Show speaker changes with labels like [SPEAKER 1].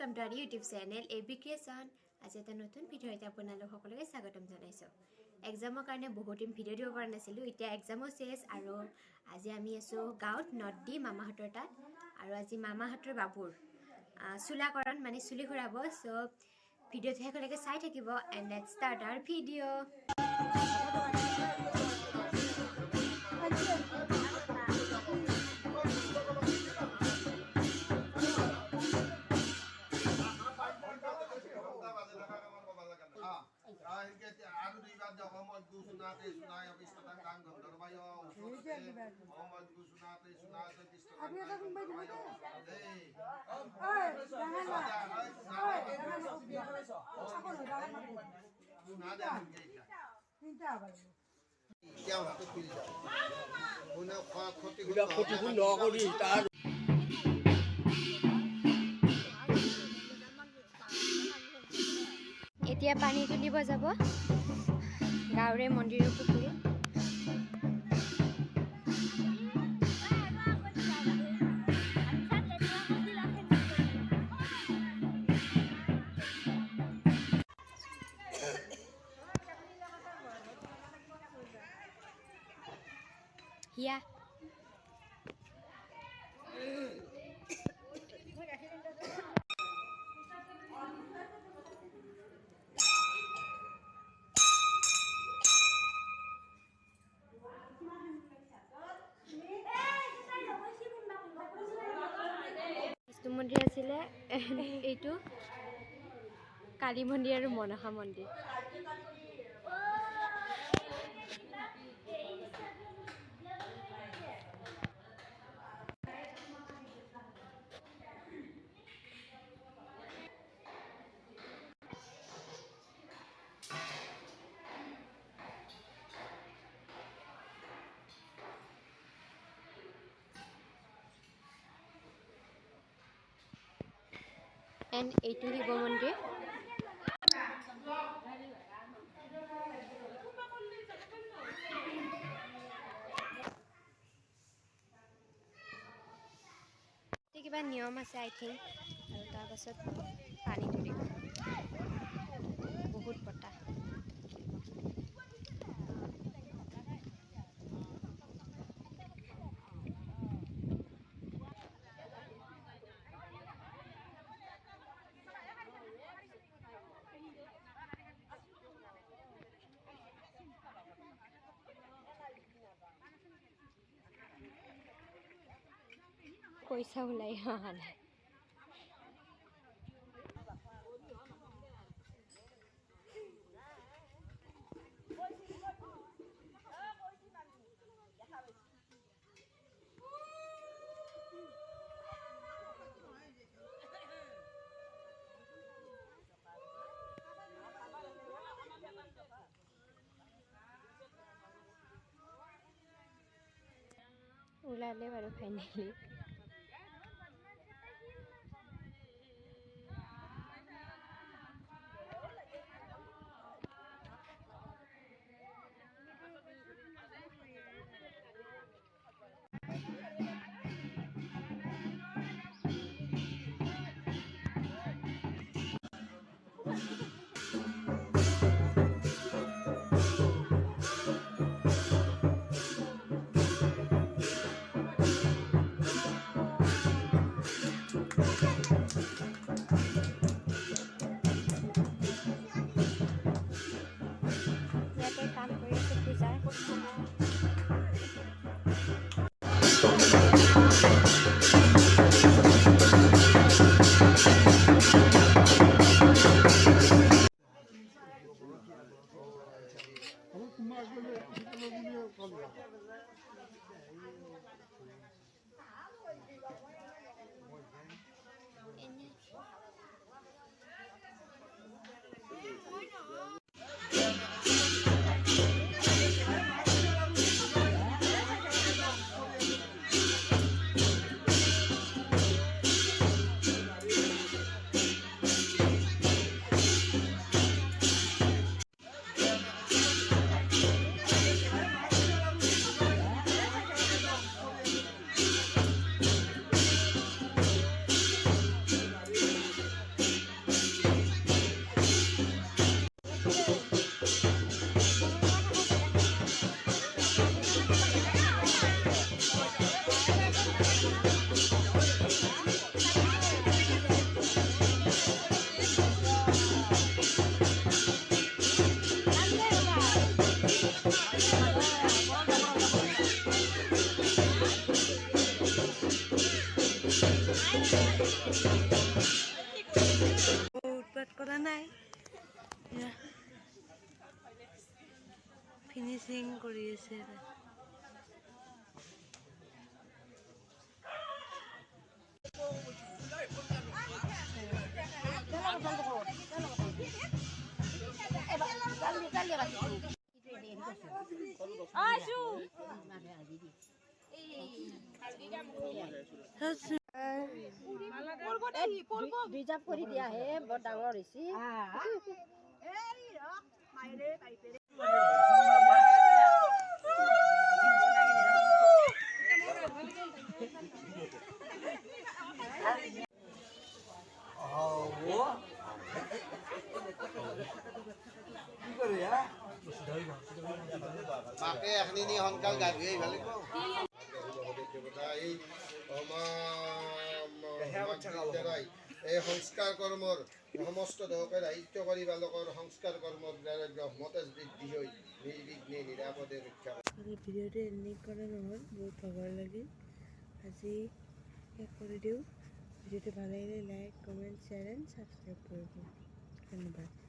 [SPEAKER 1] welcome to our YouTube channel AB Creation. আজি এটা নতুন ভিডিওতে আপোনালোক সকলোকে স্বাগতম জনাইছো। এক্সামৰ কাৰণে বহুত দিন ভিডিও দিব পৰা নাছিলো। এতিয়া এক্সামো শেষ আৰু আজি আমি আছো গাঁৱত নদী মামাহঁতৰ তাত আৰু আজি মামাহঁতৰ বাবুৰ চুলাকৰণ মানে চুলি ঘূৰাব। সো ভিডিওটো শেষলৈকে চাই থাকিব and let's start our video. এতিয়া পানী তুলিব যাব গাঁৱৰে মন্দিৰৰ পুখুৰী। হিয়া মন্দিৰ আছিলে এইটো কালী মন্দিৰ আৰু মনসা মন্দিৰ। এণ্ড এইটো শিৱ মন্দিৰ। কিবা নিয়ম আছে আই থিংক আৰু তাৰপাছত পানী তুলিব। বহুত বতাহ। পইচা ওলাই অহা নাই। ওলালে বাৰু ফাইনেলি।
[SPEAKER 2] নাই ফিনিচিং কৰি আছে
[SPEAKER 3] ৰিজাৰ্ভ কৰি দিয়াহে বৰ ডাঙৰ হৈছে
[SPEAKER 4] মাকে এখনি নি সোনকাল গা ধুই আহিব লাগিব এই সংস্কাৰ কৰ্মৰ সমস্ত দহকে দায়িত্ব কৰি বালকৰ সংস্কাৰ কৰ্মৰ দ্বাৰা ব্ৰহ্মতেজ বৃদ্ধি হৈ নিৰ্বিঘ্নে নিৰাপদে ৰক্ষা
[SPEAKER 2] কৰে ভিডিঅ'টো এণ্ডিং কৰা নহ'ল বহুত ভাগৰ লাগিল আজি শেষ কৰি দিওঁ ভিডিঅ'টো ভাল লাগিলে like comment share and subscribe কৰিব ধন্যবাদ